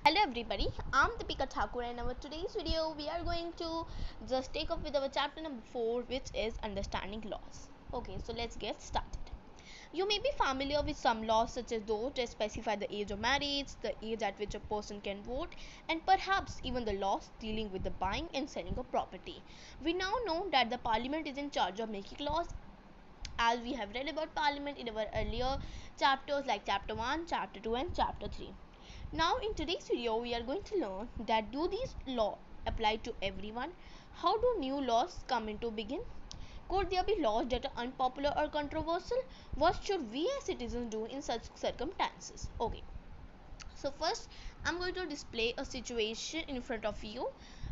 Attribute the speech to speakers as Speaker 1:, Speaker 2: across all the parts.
Speaker 1: Hello everybody, I'm Deepika Thakur and in our today's video we are going to just take up with our chapter number 4, which is understanding laws. Okay, so let's get started. You may be familiar with some laws such as those that specify the age of marriage, the age at which a person can vote, and perhaps even the laws dealing with the buying and selling of property. We now know that the parliament is in charge of making laws, as we have read about parliament in our earlier chapters like chapter 1, chapter 2 and chapter 3. Now in today's video we are going to learn that do these laws apply to everyone? How do new laws come into begin? Could there be laws that are unpopular or controversial? What should we as citizens do in such circumstances? Okay. So first I'm going to display a situation in front of you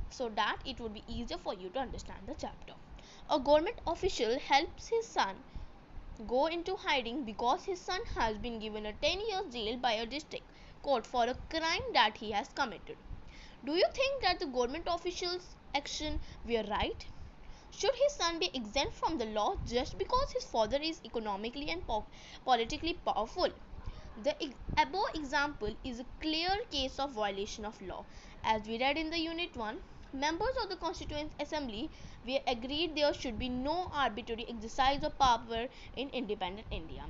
Speaker 1: so that it would be easier for you to understand the chapter. A government official helps his son go into hiding because his son has been given a 10 years jail by a district court for a crime that he has committed. Do you think that the government official's action were right? Should his son be exempt from the law just because his father is economically and politically powerful? The above example is a clear case of violation of law. As we read in the unit 1, members of the Constituent Assembly were agreed there should be no arbitrary exercise of power in independent India.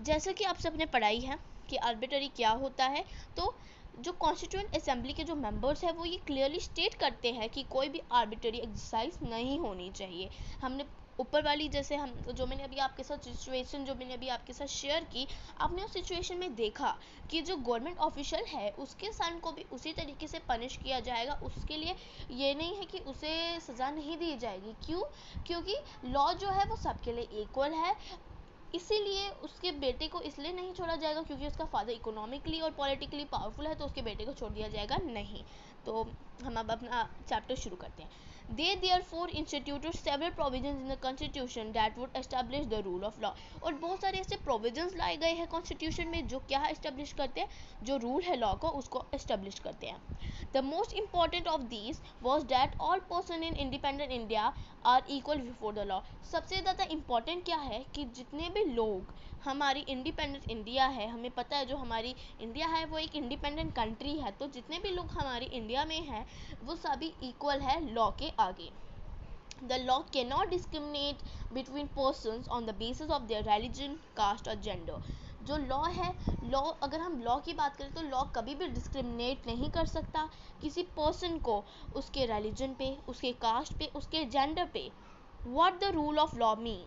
Speaker 1: जैसा कि आप सबने पढ़ाई है कि arbitrary क्या होता है, तो जो कॉन्स्टिट्यूएंट असेंबली के जो मेंबर्स हैं वो ये क्लियरली स्टेट करते हैं कि कोई भी आर्बिट्ररी एक्सरसाइज नहीं होनी चाहिए. हमने ऊपर वाली जैसे हम जो मैंने अभी आपके साथ सिचुएशन जो मैंने अभी आपके साथ शेयर की, आपने उस सिचुएशन में देखा कि जो गवर्नमेंट ऑफिशियल है उसके सन को भी उसी तरीके से पनिश किया जाएगा. उसके लिए ये नहीं है कि उसे सज़ा नहीं दी जाएगी. क्यों? क्योंकि लॉ जो है वो सबके लिए इक्वल है. इसीलिए उसके बेटे को इसलिए नहीं छोड़ा जाएगा क्योंकि उसका फादर इकोनॉमिकली और पॉलिटिकली पावरफुल है, तो उसके बेटे को छोड़ दिया जाएगा नहीं. तो हम अब अपना चैप्टर शुरू करते हैं. They therefore instituted several provisions in the constitution that would establish the rule of law. और बहुत सारे ऐसे provisions लाए गए हैं कॉन्स्टिट्यूशन में जो क्या establish करते हैं, जो रूल है लॉ को उसको establish करते हैं. The most important of these was that all persons in independent India are equal before the law. सबसे ज़्यादा इम्पॉर्टेंट क्या है कि जितने भी लोग हमारी इंडिपेंडेंट इंडिया है, हमें पता है जो हमारी इंडिया है वो एक इंडिपेंडेंट कंट्री है, तो जितने भी लोग हमारी इंडिया में हैं वो सभी इक्वल है लॉ के आगे. The law cannot discriminate between persons on the basis of their religion, caste और gender. जो लॉ है, लॉ अगर हम लॉ की बात करें तो लॉ कभी भी डिस्क्रिमिनेट नहीं कर सकता किसी पर्सन को उसके रिलीजन पे, उसके कास्ट पे, उसके जेंडर पे. What the rule of law mean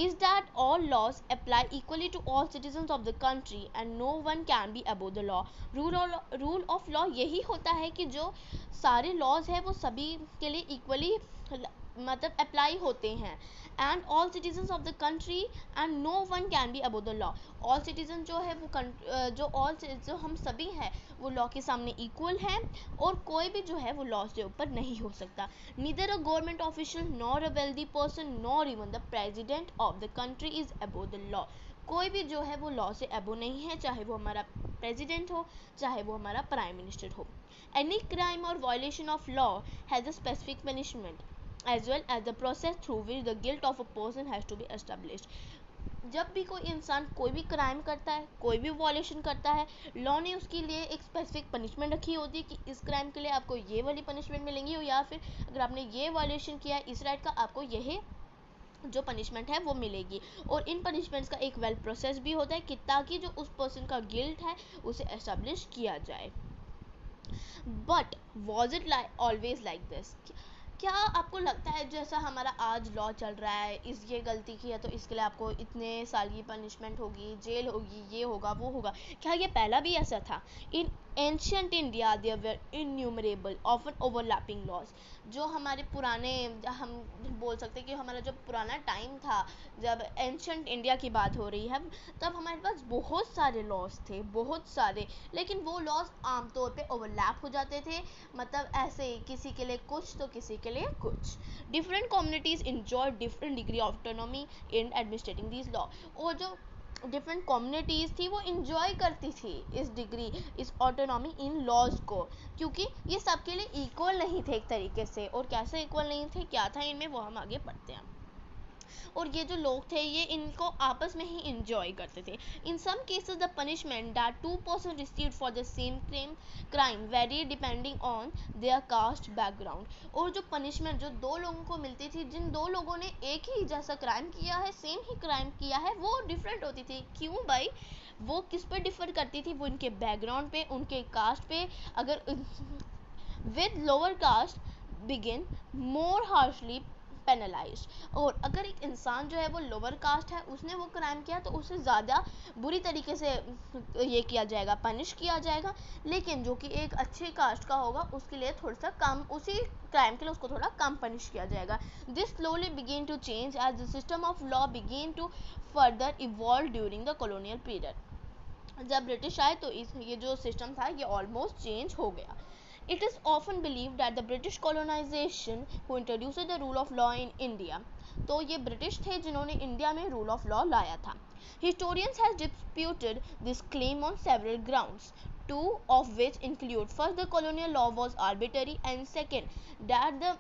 Speaker 1: is that all laws apply equally to all citizens of the country and no one can be above the law. Rule of law यही होता है कि जो सारे laws है वो सभी के लिए equally मतलब अप्लाई होते हैं. And all citizens of the country and no one can be above the law. All citizen जो है वो जो हम सभी हैं वो लॉ के सामने इक्वल हैं और कोई भी जो है वो लॉ से ऊपर नहीं हो सकता. Neither a government official nor a wealthy person nor even the president of the country is above the law. कोई भी जो है वो लॉ से अबव नहीं है, चाहे वो हमारा प्रेजिडेंट हो, चाहे वो हमारा प्राइम मिनिस्टर हो. एनी क्राइम और violation of law has a specific punishment as well as the process through which the guilt of a person has to be established. जब भी कोई इंसान कोई भी क्राइम करता है, कोई भी वॉलेशन करता है, लॉ ने उसके लिए एक स्पेसिफिक पनिशमेंट रखी होती है कि इस क्राइम के लिए आपको ये वाली पनिशमेंट मिलेंगी, या फिर अगर आपने ये वॉलेशन किया है इस राइट का, आपको यही जो पनिशमेंट है वो मिलेगी. और इन पनिशमेंट्स का एक वेल प्रोसेस भी होता है कि ताकि जो उस पर्सन का गिल्ट है उसे एस्टेब्लिश किया जाए. But was it always like this? क्या आपको लगता है जैसा हमारा आज लॉ चल रहा है, इस ये गलती की है तो इसके लिए आपको इतने साल की पनिशमेंट होगी, जेल होगी, ये होगा वो होगा, क्या ये पहला भी ऐसा था? In ancient India there were innumerable often overlapping laws. जो हमारे पुराने, हम बोल सकते हैं कि हमारा जो पुराना टाइम था, जब एंशियंट इंडिया की बात हो रही है, तब हमारे पास बहुत सारे लॉज थे, बहुत सारे. लेकिन वो लॉज आमतौर पे ओवरलैप हो जाते थे, मतलब ऐसे किसी के लिए कुछ तो किसी के लिए कुछ. Different communities enjoy different degree of autonomy in administrating this law. और जो डिफरेंट कम्युनिटीज़ थी वो इंजॉय करती थी इस डिग्री, इस ऑटोनॉमी इन लॉज को, क्योंकि ये सबके लिए इक्वल नहीं थे एक तरीके से. और कैसे इक्वल नहीं थे, क्या था इनमें, वो हम आगे पढ़ते हैं. और ये जो लोग थे ये इनको आपस में ही इंजॉय करते थे. In some cases the punishment that two person received for the same crime vary depending on their caste background. और जो पनिशमेंट जो दो लोगों को मिलती थी, जिन दो लोगों ने एक ही जैसा क्राइम किया है, सेम ही क्राइम किया है, वो डिफरेंट होती थी. क्यों भाई? वो किस पर डिफर करती थी? वो उनके बैकग्राउंड पे, उनके कास्ट पे. अगर with lower caste begin more harshly penalized. और अगर एक इंसान जो है वो लोअर कास्ट है, उसने वो क्राइम किया तो उसे ज़्यादा बुरी तरीके से ये किया जाएगा, पनिश किया जाएगा. लेकिन जो कि एक अच्छी कास्ट का होगा उसके लिए थोड़ा सा कम, उसी क्राइम के लिए उसको थोड़ा कम पनिश किया जाएगा. This slowly begin to change as the system of law begin to further evolve during the colonial period. जब ब्रिटिश आए तो ये जो सिस्टम था ये ऑलमोस्ट चेंज हो गया. It is often believed that the British colonization who introduced the rule of law in India. तो ये ब्रिटिश थे जिन्होंने इंडिया में रूल ऑफ लॉ लाया था. Historians have disputed this claim on several grounds, two of which include: first, the colonial law was arbitrary, and second, that the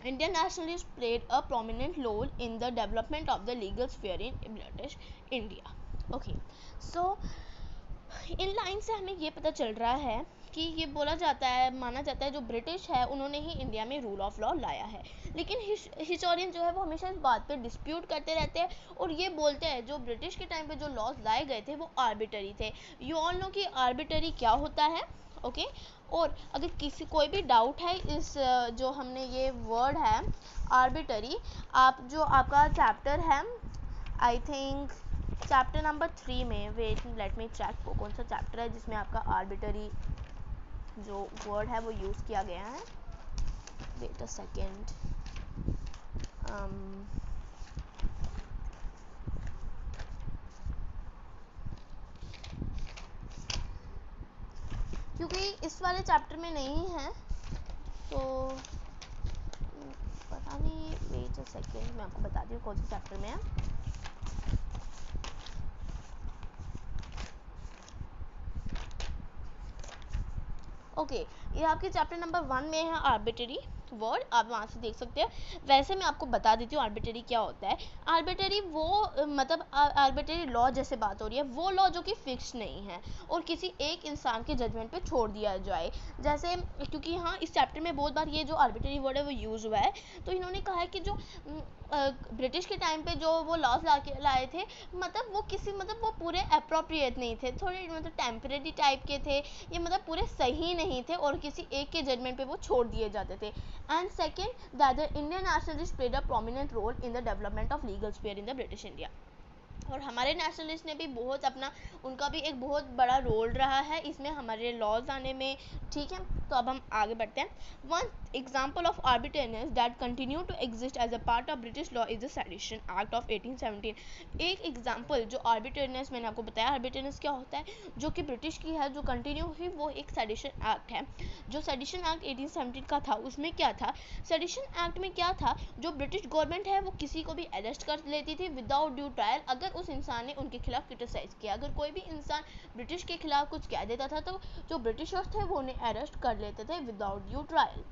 Speaker 1: Indian nationalists played a prominent role in the development of the legal sphere in British India. Okay, so in line से हमें ये पता चल रहा है कि ये बोला जाता है, माना जाता है जो ब्रिटिश है उन्होंने ही इंडिया में रूल ऑफ लॉ लाया है. लेकिन हिस्टोरियन जो है वो हमेशा इस बात पे डिस्प्यूट करते रहते हैं और ये बोलते हैं जो ब्रिटिश के टाइम पे जो लॉज लाए गए थे वो आर्बिटरी थे. यू ऑल नो कि आर्बिटरी क्या होता है. ओके और अगर किसी कोई भी डाउट है इस जो हमने ये वर्ड है आर्बिटरी, आप जो आपका चैप्टर है आई थिंक चैप्टर नंबर 3 में, वेट लेट मी चेक वो कौन सा चैप्टर है जिसमें आपका आर्बिटरी जो वर्ड है वो यूज़ किया गया है. Wait a second. क्योंकि इस वाले चैप्टर में नहीं है तो पता नहीं. वेट अ सेकेंड, मैं आपको बता दी हूँ कौन से चैप्टर में है. ओके ये आपके चैप्टर नंबर 1 में है आर्बिटरी वर्ड, आप वहाँ से देख सकते हैं. वैसे मैं आपको बता देती हूँ आर्बिटरी क्या होता है. आर्बिटरी वो मतलब आर्बिटरी लॉ जैसे बात हो रही है, वो लॉ जो कि फिक्स नहीं है और किसी एक इंसान के जजमेंट पे छोड़ दिया जाए. जैसे क्योंकि यहाँ इस चैप्टर में बहुत बार ये जो आर्बिटरी वर्ड है वो यूज़ हुआ है, तो इन्होंने कहा है कि जो ब्रिटिश के टाइम पे जो वो लॉज लाए थे मतलब वो किसी मतलब वो पूरे अप्रोप्रिएट नहीं थे, थोड़े मतलब टेम्परेरी टाइप के थे, ये मतलब पूरे सही नहीं थे और किसी एक के जजमेंट पे वो छोड़ दिए जाते थे. And second that the Indian nationalist played a prominent role in the development of legal sphere in the British India. और हमारे नेशनलिस्ट ने भी बहुत अपना, उनका भी एक बहुत बड़ा रोल रहा है इसमें हमारे लॉज आने में. ठीक है तो अब हम आगे बढ़ते हैं. One example of arbitrariness that continue to exist as a part of British law is the sedition act of 1817. एक एग्जाम्पल जो आर्बिट्रेरीनेस, मैंने आपको बताया आर्बिट्रेरीनेस क्या होता है, जो कि ब्रिटिश की है जो कंटिन्यू हुई, वो एक सेडिशन एक्ट है. जो सेडिशन एक्ट 1817 का था उसमें क्या था, सेडिशन एक्ट में क्या था, जो ब्रिटिश गवर्नमेंट है वो किसी को भी अरेस्ट कर लेती थी विदाउट ड्यू ट्रायल अगर उस इंसान ने उनके खिलाफ क्रिटिसाइज किया. अगर कोई भी इंसान ब्रिटिश के खिलाफ कुछ कह देता था तो जो ब्रिटिशर्स थे वो उन्हें अरेस्ट कर लेते थे without due trial.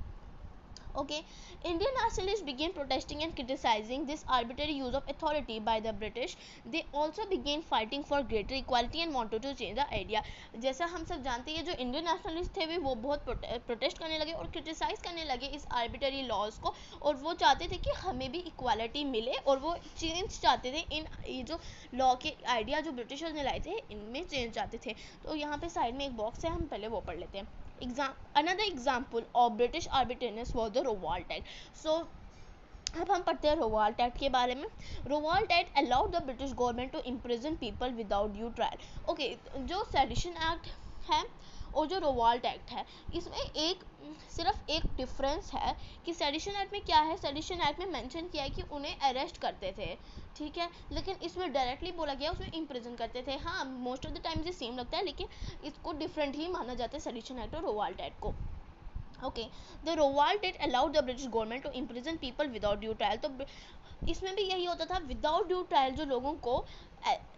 Speaker 1: Okay, Indian nationalists began protesting and criticizing this arbitrary use of authority by the British. They also began fighting for greater equality and wanted to change the idea. जैसा हम सब जानते हैं जो Indian nationalist थे भी वो बहुत प्रोटेस्ट करने लगे और क्रिटिसाइज करने लगे इस आर्बिट्ररी लॉज को, और वो चाहते थे कि हमें भी इक्वालिटी मिले और वो चेंज चाहते थे इन ये जो लॉ के आइडिया जो ब्रिटिशर्स ने लाए थे इनमें चेंज चाहते थे. तो यहाँ पे साइड में एक बॉक्स है, हम पहले वो पढ़ लेते हैं. Another example of British arbitrariness was the Revolt Act. So अब हम पढ़ते हैं रोवाल्ट एक्ट के बारे में. Rowlatt act allowed the British government to imprison people without due trial. Okay जो सेडिशन एक्ट है और जो रोवाल्ट एक्ट है इसमें एक सिर्फ एक डिफरेंस है कि सेडिशन एक्ट में क्या है, सेडिशन एक्ट में मेंशन किया है कि उन्हें अरेस्ट करते थे, ठीक है, लेकिन इसमें डायरेक्टली बोला गया उसमें इम्प्रिजन करते थे. हाँ मोस्ट ऑफ द टाइम्स ये सेम लगता है लेकिन इसको डिफरेंट ही माना जाता है सेडिशन एक्ट और रोवाल्ट एक्ट को. Okay the Rowlatt act allowed the British government to imprison people without due trial. तो इसमें भी यही होता था विदाउट ड्यू ट्रायल जो लोगों को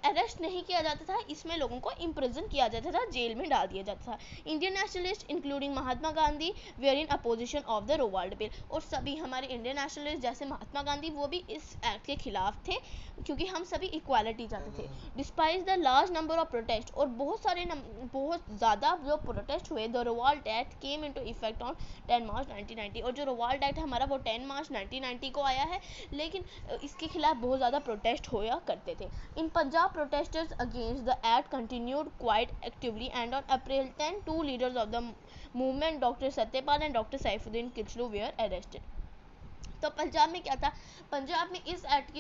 Speaker 1: अरेस्ट नहीं किया जाता था, इसमें लोगों को इम्प्रिजन किया जाता था, जेल में डाल दिया जाता था। Indian nationalist including Mahatma Gandhi were in opposition of the Rowlatt bill, और सभी हमारे इंडियन नेशनलिस्ट जैसे महात्मा गांधी वो भी इस एक्ट के खिलाफ थे, क्योंकि हम सभी इक्वालिटी चाहते थे। Despite the large number of protest, और बहुत ज़्यादा जो प्रोटेस्ट हुए, the Rowlatt act came into effect on 10 March 1990, और जो रोवाल्ट एक्ट हमारा वो 10 मार्च 1990 को आया है, लेकिन इसके खिलाफ बहुत ज़्यादा प्रोटेस्ट होया करते थे। In Punjab protesters against the act continued quite actively, and on April 10 two leaders of the movement doctor Satyapal and doctor Saifuddin Kitchlu were arrested. तो पंजाब में क्या था, पंजाब में इस एक्ट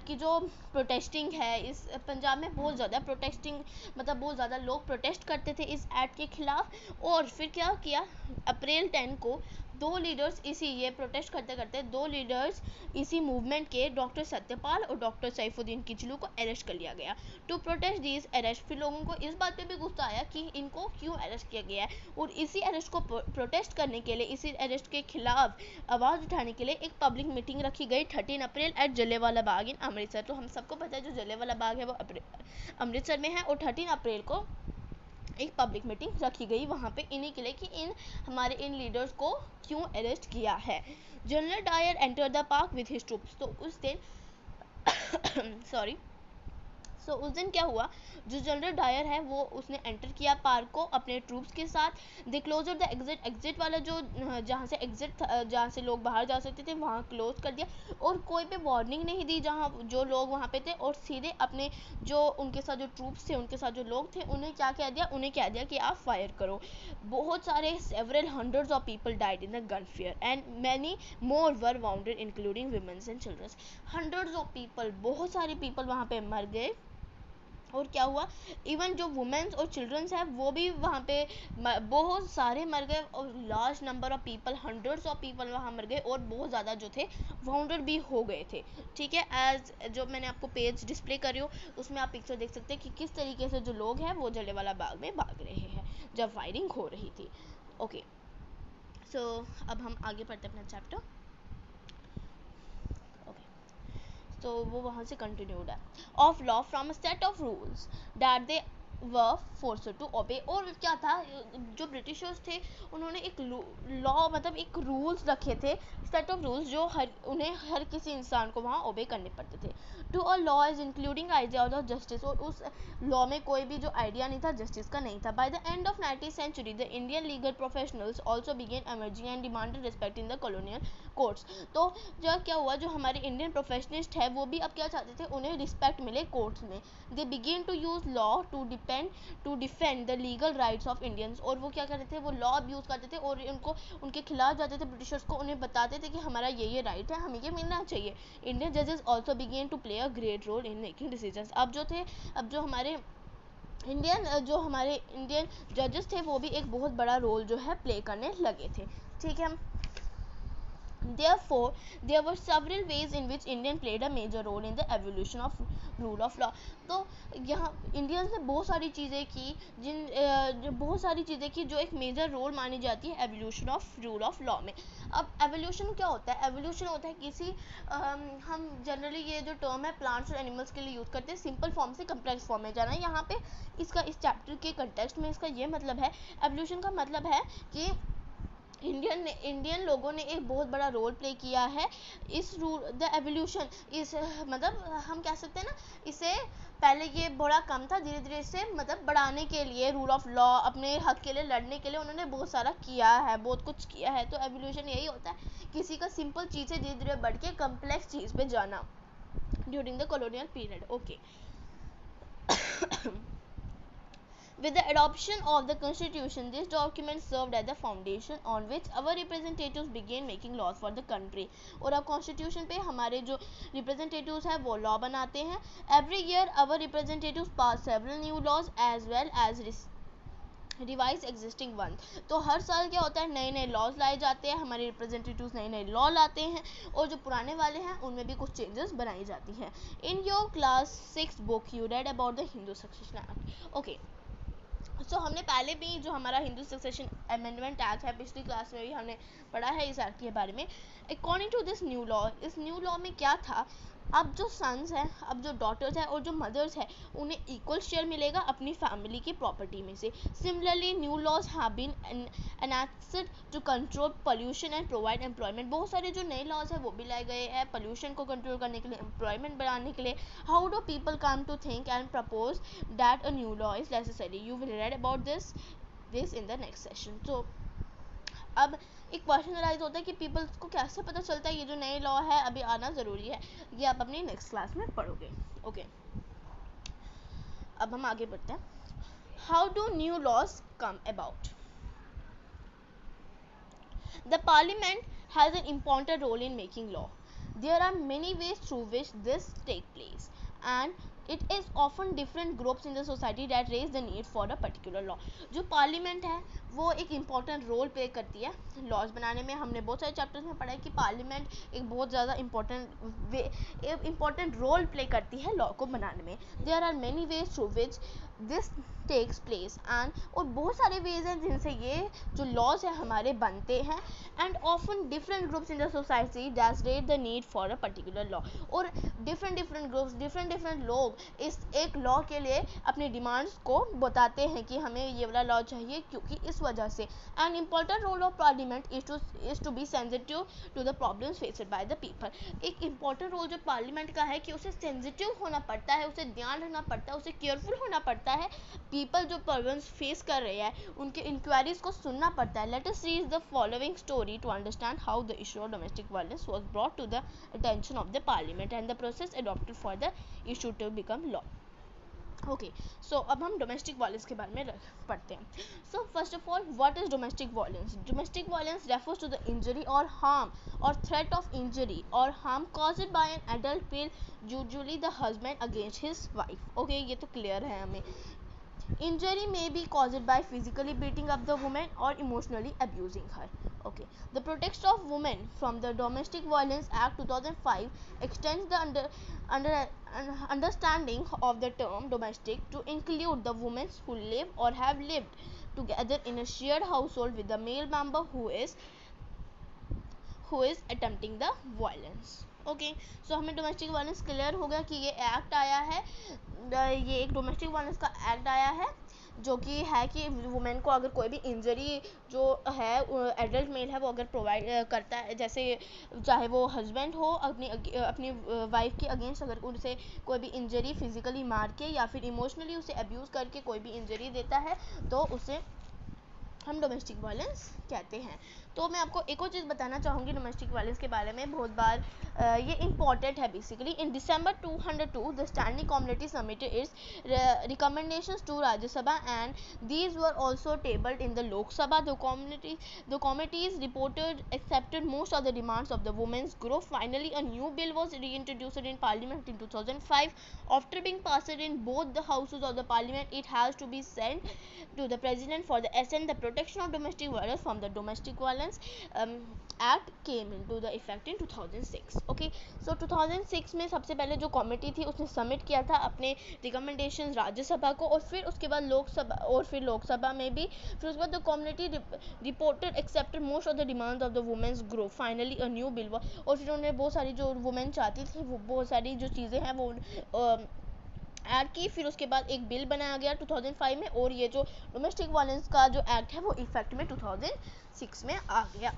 Speaker 1: की जो प्रोटेस्टिंग है, इस पंजाब में बहुत ज़्यादा प्रोटेस्टिंग, मतलब बहुत ज़्यादा लोग प्रोटेस्ट करते थे इस एक्ट के खिलाफ। और फिर क्या किया, अप्रैल 10 को दो लीडर्स ये प्रोटेस्ट करते करते दो लीडर्स इसी मूवमेंट के, डॉक्टर सत्यपाल और डॉक्टर सैफुद्दीन किचलू को अरेस्ट कर लिया गया। टू प्रोटेस्ट दिस अरेस्ट, फिर लोगों को इस बात पे भी गुस्सा आया कि इनको क्यों अरेस्ट किया गया है, और इसी अरेस्ट को प्रोटेस्ट करने के लिए, इसी अरेस्ट के खिलाफ आवाज़ उठाने के लिए एक पब्लिक मीटिंग रखी गई 13 अप्रैल एट जलियांवाला बाग इन अमृतसर। तो हम सबको पता है जो जलियांवाला बाग है वो अमृतसर में है, और 13 अप्रैल को एक पब्लिक मीटिंग रखी गई वहाँ पे इन्हीं के लिए कि हमारे इन लीडर्स को क्यों अरेस्ट किया है। General Dyer enter the park with his troops, तो उस दिन सॉरी सो उस दिन क्या हुआ, जो जनरल डायर है वो उसने एंटर किया पार्क को अपने ट्रूप्स के साथ। दे क्लोजर द एग्जिट वाला जो जहाँ से एग्जिट जहाँ से लोग बाहर जा सकते थे वहाँ क्लोज कर दिया, और कोई भी वार्निंग नहीं दी जहाँ जो लोग वहाँ पे थे, और सीधे अपने जो उनके साथ जो ट्रूप्स थे, उनके साथ जो लोग थे, उन्हें क्या कह दिया, उन्हें कह दिया कि आप फायर करो। बहुत सारे several hundreds of people died in the gun fire and many more were wounded including womens and childrens. Hundreds of people, बहुत सारे पीपल वहाँ पे मर गए, और क्या हुआ, इवन जो वुमेन्स और चिल्ड्रंस हैं वो भी वहाँ पे बहुत सारे मर गए, और large number of people, hundreds of people वहाँ मर गए, और बहुत ज़्यादा जो थे वाउंडेड भी हो गए थे। ठीक है, एज जो मैंने आपको पेज डिस्प्ले कर रही हूँ उसमें आप पिक्चर देख सकते हैं कि किस तरीके से जो लोग हैं वो जलियांवाला बाग में भाग रहे हैं जब फायरिंग हो रही थी। ओके, सो अब हम आगे पढ़ते हैं अपना चैप्टर। तो वो वहाँ से कंटिन्यूड है, of law from a set of rules that they were forced to obey. और क्या था, जो ब्रिटिशर्स थे उन्होंने एक लॉ, मतलब एक रूल्स रखे थे, सेट ऑफ रूल्स जो उन्हें हर किसी इंसान को वहाँ ओबे करने पड़ते थे। To a law is including idea of justice, और उस लॉ में कोई भी जो आइडिया नहीं था जस्टिस का नहीं था। By the end of 19th century the Indian legal professionals also began emerging and demanded respect in the colonial courts. तो जो क्या हुआ, जो हमारे इंडियन प्रोफेशनलिस्ट है वो भी अब क्या चाहते थे, उन्हें रिस्पेक्ट मिले कोर्ट्स में। They began to use law to defend the legal rights of Indians, और वो क्या करते थे, वो लॉ यूज़ करते थे और उनके खिलाफ जाते थे ब्रिटिशर्स को, उन्हें बताते थे कि हमारा ये राइट है, हमें ये मिलना चाहिए। इंडियन जजेस also began to play a great role in making decisions. अब जो हमारे इंडियन जजेस थे वो भी एक बहुत बड़ा रोल जो है प्ले करने लगे थे। ठीक है, Therefore, there were several ways in which Indian played a major role in the evolution of rule of law. तो यहाँ इंडियंस ने बहुत सारी चीज़ें की बहुत सारी चीज़ें की जो एक मेजर रोल मानी जाती है evolution of rule of law में। अब एवोल्यूशन क्या होता है, एवोल्यूशन होता है किसी हम जनरली ये जो टर्म है प्लांट्स और एनिमल्स के लिए यूज़ करते हैं, सिंपल फॉर्म से कम्प्लेक्स फॉर्म में जाना है। यहाँ पे इस चैप्टर के कंटेक्स्ट में इसका ये मतलब है, एवोल्यूशन का मतलब है कि इंडियन लोगों ने एक बहुत बड़ा रोल प्ले किया है इस द एवोल्यूशन, इस मतलब हम कह सकते हैं ना, इसे पहले ये बड़ा कम था, धीरे धीरे इसे मतलब बढ़ाने के लिए, रूल ऑफ लॉ, अपने हक के लिए लड़ने के लिए उन्होंने बहुत सारा किया है, बहुत कुछ किया है। तो एवोल्यूशन यही होता है, किसी का सिंपल चीज़ से धीरे धीरे बढ़ के कम्प्लेक्स चीज़ पे जाना during the colonial period. Okay, With the adoption of the Constitution, this document served as the foundation on which our representatives began making laws for the country. और अब Constitution पे हमारे जो representatives हैं वो law बनाते हैं. Every year our representatives pass several new laws as well as revise existing one. तो हर साल क्या होता है, नए नए लॉज लाए जाते हैं, हमारे रिप्रेजेंटेटिव्स नए नए लॉ लाते हैं, और जो पुराने वाले हैं उनमें भी कुछ चेंजेस बनाई जाती हैं। In your class 6 book you read about the Hindu succession act. Okay, so हमने पहले भी जो हमारा हिंदू सक्सेशन अमेंडमेंट एक्ट है, पिछली क्लास में भी हमने पढ़ा है इस एक्ट के बारे में। According to this new law, इस न्यू लॉ में क्या था, अब जो सन्स हैं, अब जो डॉटर्स हैं और जो मदर्स हैं, उन्हें इक्वल शेयर मिलेगा अपनी फैमिली की प्रॉपर्टी में से. Similarly new laws have been enacted to control pollution and provide employment. बहुत सारे जो नए लॉज हैं वो भी लाए गए हैं पोल्यूशन को कंट्रोल करने के लिए, एम्प्लॉयमेंट बढ़ाने के लिए. How do people come to think and propose that a new law is necessary? You will read about this in the next session. तो अब एक क्वेश्चन राइज होता है कि पीपल्स को कैसे पता चलता है ये जो नए लॉ है अभी आना ज़रूरी है. ये आप अपनी नेक्स्ट क्लास में पढ़ोगे. ओके, अब हम आगे बढ़ते हैं. How do new laws come about? The parliament has an important role in making law. There are many ways through which this takes place, and it is often different groups in the society that raise the need for a particular law. जो parliament है वो एक important role play करती है laws बनाने में. हमने बहुत सारे चैप्टर्स में पढ़ा है कि पार्लियामेंट एक बहुत ज़्यादा इम्पॉर्टेंट रोल प्ले करती है लॉ को बनाने में. There are many ways through which this takes place and, और बहुत सारे वेज हैं जिनसे ये जो लॉज है हमारे बनते हैं. And often different groups in the society that rate the need for a particular law. और डिफरेंट ग्रुप्स, डिफरेंट लोग इस एक लॉ के लिए अपनी डिमांड्स को बताते हैं कि हमें ये वाला लॉ चाहिए क्योंकि इस वजह से. An important role of parliament is to be sensitive to the problems faced by the people. एक इम्पॉर्टेंट रोल जो पार्लियामेंट का है कि उसे सेंसिटिव होना पड़ता है, उसे ध्यान रखना पड़ता है, उसे केयरफुल होना पड़ता है. पीपल जो प्रॉब्लम्स फेस कर रहे हैं उनके इंक्वायरीज को सुनना पड़ता है. Let us read the following story to understand how the issue of domestic violence was brought to the attention of the parliament and the process adopted for the issue to become law. Okay, so अब हम domestic violence के बारे में पढ़ते हैं. So first of all, what is domestic violence? Domestic violence refers to the injury और harm और threat of injury और harm caused by an adult male, usually the husband against his wife. Okay, ये तो clear है हमें. Injury may be caused by physically beating up the woman or emotionally abusing her. Okay. The Protection of Women from the Domestic Violence Act 2005 extends the understanding of the term domestic to include the women who live or have lived together in a shared household with the male member who is attempting the violence. Okay, so हमें domestic violence clear हो गया कि ये act आया है, ये एक domestic violence का एक्ट आया है जो कि है कि वुमेन को अगर कोई भी इंजरी जो है एडल्ट मेल है वो अगर प्रोवाइड करता है, जैसे चाहे वो हस्बैंड हो अपनी वाइफ के अगेंस्ट अगर उनसे कोई भी इंजरी फिजिकली मार के या फिर इमोशनली उसे अब्यूज़ करके कोई भी इंजरी देता है तो उसे हम डोमेस्टिक वायलेंस कहते हैं. तो मैं आपको एक और चीज़ बताना चाहूँगी डोमेस्टिक वायलेंस के बारे में. बहुत बार ये इम्पॉर्टेंट है basically. In December 202 the standing committee submitted its recommendations to Rajya Sabha and these were also tabled in the Lok Sabha. द committees reported accepted most of the demands of the women's group. Finally, a new bill was reintroduced in parliament in 2005. After being passed in both the houses of the parliament, it has to be sent to the president for the assent. The protection of domestic violence from the domestic violence act came into the effect in 2006. okay, so 2006 में सबसे पहले जो committee थी उसने submit किया था अपने recommendations Rajya Sabha को और फिर उसके बाद लोकसभा में भी. फिर उसके बाद the community reported accepted most of the demands of the womens group. Finally a new bill. और फिर उन्होंने बहुत सारी जो वुमेन चाहती थी वो बहुत सारी जो चीज़ें हैं वो ऐड की. फिर उसके बाद एक बिल बनाया गया 2005 में और ये जो डोमेस्टिक वायलेंस का जो एक्ट है वो इफेक्ट में 2006 में आ गया.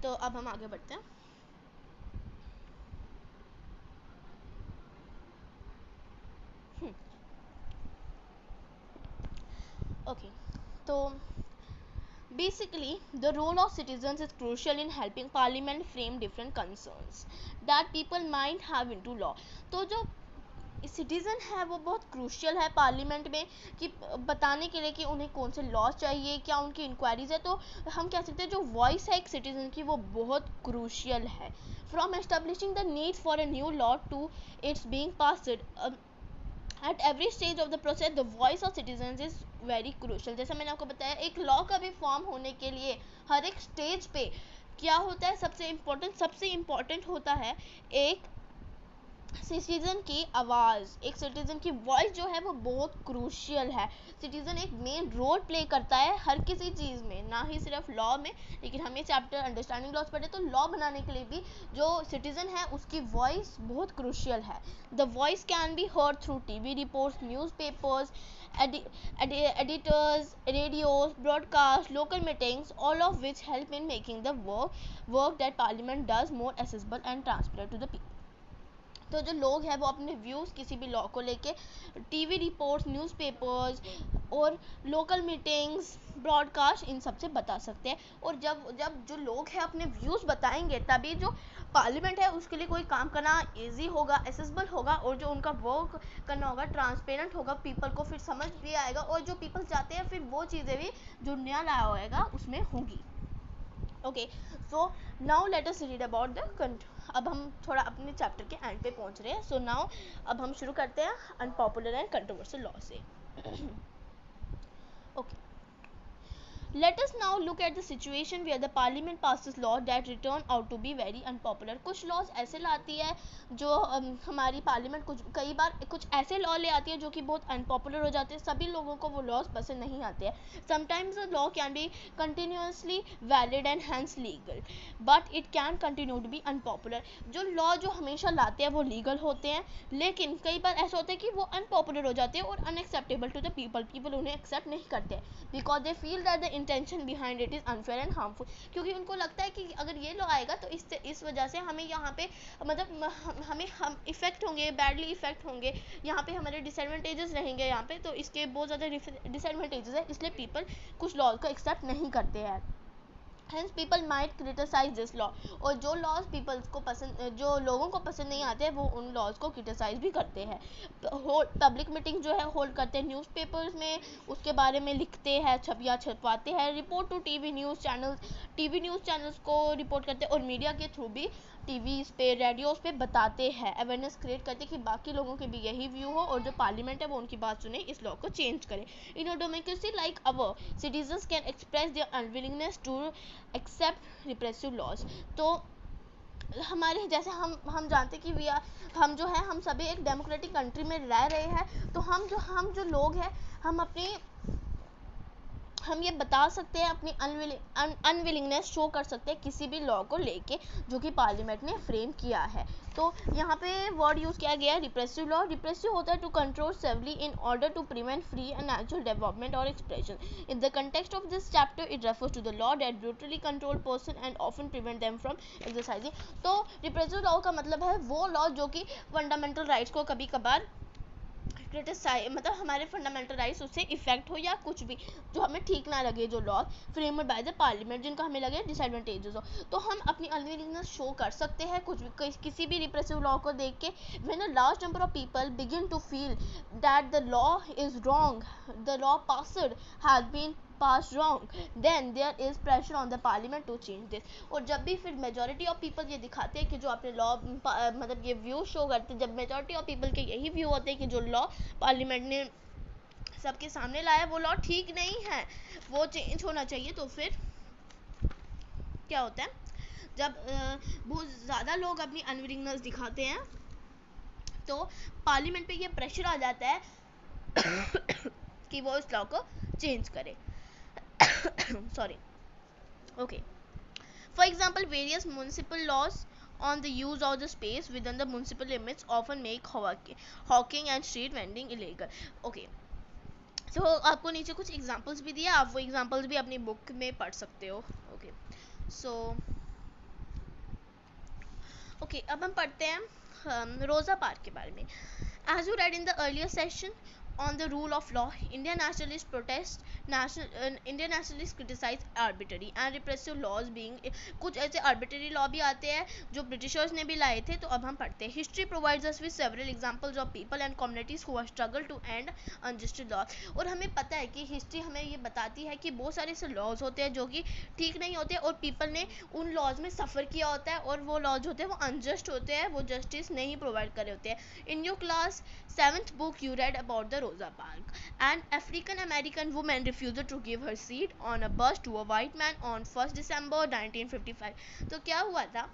Speaker 1: तो अब हम आगे बढ़ते हैं. ओके, तो basically the role of citizens is crucial in helping parliament frame different concerns that people might have into law. तो जो सिटीज़न है वो बहुत क्रूशियल है पार्लियामेंट में कि बताने के लिए कि उन्हें कौन से लॉ चाहिए, क्या उनकी इंक्वायरीज है. तो हम कह सकते हैं जो वॉइस है एक सिटीज़न की वो बहुत क्रूशियल है. From establishing the need for a new law to its being passed at every stage of the process the voice of citizens is very crucial. जैसा मैंने आपको बताया एक लॉ का भी फॉर्म होने के लिए हर एक स्टेज पे क्या होता है सबसे इम्पोर्टेंट होता है एक सिटीजन की आवाज़, एक सिटीजन की वॉइस जो है वो बहुत क्रूशियल है। सिटीजन एक मेन रोल प्ले करता है हर किसी चीज़ में, ना ही सिर्फ लॉ में। लेकिन हम ये चैप्टर अंडरस्टैंडिंग लॉज पढ़े तो लॉ बनाने के लिए भी जो सिटीजन है उसकी वॉइस बहुत क्रूशियल है। The voice can be heard through TV reports, newspapers, editors, radios, broadcasts, local meetings, all of which help in making the work that parliament does more accessible and transparent to the people. तो जो लोग हैं वो अपने views किसी भी law को लेके टीवी रिपोर्ट्स, न्यूज़पेपर्स और लोकल मीटिंग्स, ब्रॉडकास्ट, इन सब से बता सकते हैं। और जब जब जो लोग हैं अपने व्यूज़ बताएंगे तभी जो पार्लियामेंट है उसके लिए कोई काम करना इजी होगा, एसेसिबल होगा, और जो उनका वर्क करना होगा ट्रांसपेरेंट होगा, पीपल को फिर समझ भी आएगा, और जो पीपल चाहते हैं फिर वो चीज़ें भी जो नया लाया होगा उसमें होंगी। Okay, so now let us read about the अब हम थोड़ा अपने चैप्टर के एंड पे पहुंच रहे हैं। सो नाउ अब हम शुरू करते हैं अनपॉपुलर एंड कंट्रोवर्शियल लॉ से। Okay, Let us now look at the situation where the parliament passes law that return out to be very unpopular. कुछ लॉज ऐसे लाती है जो हमारी पार्लियामेंट कई बार कुछ ऐसे लॉ ले आती है जो कि बहुत अनपॉपुलर हो जाते हैं, सभी लोगों को वो लॉज पसंद नहीं आते हैं। Sometimes the law can be continuously valid and hence legal but it can continue to be unpopular. जो लॉ जो हमेशा लाते हैं वो लीगल होते हैं, लेकिन कई बार ऐसा होता है कि वो अनपॉपुलर हो जाते हैं और अनएक्सेप्टेबल टू द पीपल उन्हें एक्सेप्ट नहीं करते because they feel that the intention behind it is unfair and harmful. क्योंकि उनको लगता है कि अगर ये लॉ आएगा तो इस वजह से हमें यहाँ पे मतलब हम इफ़ेक्ट होंगे, बैडली इफ़ेक्ट होंगे, यहाँ पे हमारे डिसएडवांटेजेस रहेंगे यहाँ पे, तो इसके बहुत ज़्यादा डिसएडवांटेजेस है, इसलिए पीपल कुछ लॉज को एक्सेप्ट नहीं करते हैं। Hence people might criticize this law, और जो लॉज पीपल्स को पसंद, जो लोगों को पसंद नहीं आते हैं वो उन लॉज को क्रिटिसाइज भी करते हैं। पब्लिक मीटिंग जो है होल्ड करते हैं, न्यूज़पेपर्स में उसके बारे में लिखते हैं, छपवाते हैं, report to TV news channels को रिपोर्ट करते हैं, और मीडिया के थ्रू भी टीवी पे, रेडियोस पे बताते हैं, अवेयरनेस क्रिएट करते हैं कि बाकी लोगों के भी यही व्यू हो और जो पार्लियामेंट है वो उनकी बात सुने, इस लॉ को चेंज करे। In a democracy like our citizens can express their unwillingness to accept repressive laws. तो हमारे जैसे हम जानते कि हम जो है हम सभी एक डेमोक्रेटिक कंट्री में रह रहे हैं, तो हम जो लोग हैं हम ये बता सकते हैं, अपनी अनविलिंगनेस शो कर सकते हैं किसी भी लॉ को लेके जो कि पार्लियामेंट ने फ्रेम किया है। तो यहाँ पे वर्ड यूज़ किया गया है रिप्रेसिव लॉ। रिप्रेसिव होता है to control severely in order to prevent free and natural development और expression. In the context of this chapter it refers to the law that brutally control person and often prevent them from exercising. तो repressive law का मतलब है वो law जो कि fundamental rights को कभी कभार क्रिटिसाइज, मतलब हमारे फंडामेंटल राइट्स उससे इफेक्ट हो, या कुछ भी जो हमें ठीक ना लगे, जो law framed by the parliament जिनका हमें लगे डिसएडवांटेजेस हो, तो हम अपनी अनविलिंगनेस शो कर सकते हैं कुछ भी किसी भी रिप्रेसिव लॉ को देख के। When a large number of people begin to feel that the law is wrong, the law passed has been passed wrong, then there is pressure on the parliament to change this। और जब भी फिर majority of people ये दिखाते हैं कि जो अपने लॉ मतलब ये व्यू शो करते हैं, जब मेजॉरिटी ऑफ पीपल के यही व्यू होते हैं कि जो लॉ पार्लियामेंट ने सबके सामने लाया वो लॉ ठीक नहीं है, वो चेंज होना चाहिए, तो फिर क्या होता है जब बहुत ज़्यादा लोग अपनी अनविलिंगनेस दिखाते हैं तो पार्लियामेंट पे ये प्रेशर आ जाता है कि वो इस लॉ को चेंज करे। Sorry. Okay. For example, various municipal laws on the use of the space within the municipal limits often make hawking and street vending illegal. Okay. So आपको नीचे कुछ एग्जांपल्स भी दिया, आप वो एग्जांपल्स भी अपनी बुक में पढ़ सकते हो। ओके, सो ओके, अब हम पढ़ते हैं रोज़ा पार्क के बारे में। As you read in the earlier session on the rule of law, Indian nationalists criticize arbitrary and repressive laws being कुछ ऐसे arbitrary law भी आते हैं जो ब्रिटिशर्स ने भी लाए थे। तो अब हम पढ़ते हैं। History provides us with several examples of people and communities who have struggled to end unjust laws। और हमें पता है कि हिस्ट्री हमें ये बताती है कि बहुत सारे ऐसे लॉज होते हैं जो कि ठीक नहीं होते और पीपल ने उन लॉज में सफ़र किया होता है, और वो लॉज होते हैं वो अनजस्ट होते हैं, वो जस्टिस नहीं प्रोवाइड कर रहे होते हैं। In your class 7th book you read about the Rosa Parks. An African American woman refused to give her seat on a bus to a white man on 1st December 1955। तो क्या हुआ था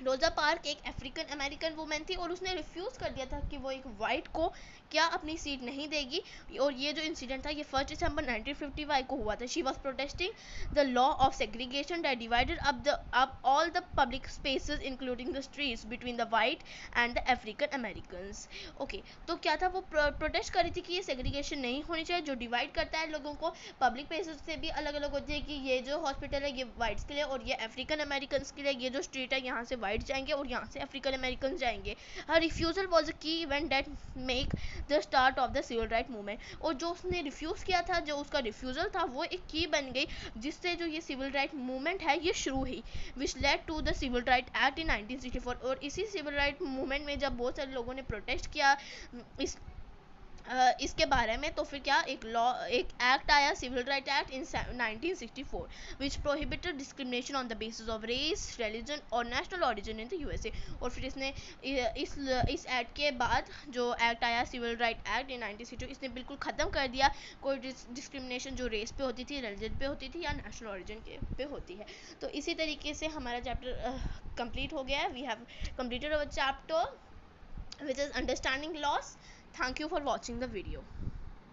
Speaker 1: रोज़ा park एक African American women थी और उसने refuse कर दिया था कि वो एक वाइट को क्या अपनी सीट नहीं देगी। और ये जो इंसिडेंट था ये 1 दिसंबर 1955 को हुआ था। She was protesting the law of segregation that divided up all the public spaces including the streets between the white and the African American. Okay, तो क्या था, वो प्रोटेस्ट कर रही थी कि ये सेग्रीगेशन नहीं होनी चाहिए जो डिवाइड करता है लोगों को। पब्लिक प्लेसेस से भी अलग अलग होती है कि ये जो हॉस्पिटल है ये वाइट्स के लिए और ये अफ्रीकन अमेरिकन के लिए, ये जो स्ट्रीट है यहाँ से वाइट जाएंगे और यहाँ से अफ्रीकन अमेरिकन जाएंगे। हर refusal was a key event that make the start of the civil right movement. और जो उसने रिफ्यूज़ किया था, जो उसका रिफ्यूज़ल था, वो एक की बन गई जिससे जो ये सिविल राइट मूवमेंट है ये शुरू हुई, which led to the civil right act in 1964। और इसी सिविल राइट मूवमेंट में जब बहुत सारे लोगों ने प्रोटेस्ट किया इसके बारे में, तो फिर क्या एक एक्ट आया, civil right act in 1964, which prohibited discrimination on the basis of race, religion और national origin in the USA. और फिर इसने इस एक्ट के बाद जो एक्ट आया सिविल राइट एक्ट इन 1962, इसने बिल्कुल ख़त्म कर दिया कोई डिस्क्रिमिनेशन जो रेस पे होती थी, रिलीजन पे होती थी या नेशनल ओरिजिन पे होती है। तो इसी तरीके से हमारा चैप्टर कंप्लीट हो गया है। We have completed our chapter which is understanding laws. Thank you for watching the video.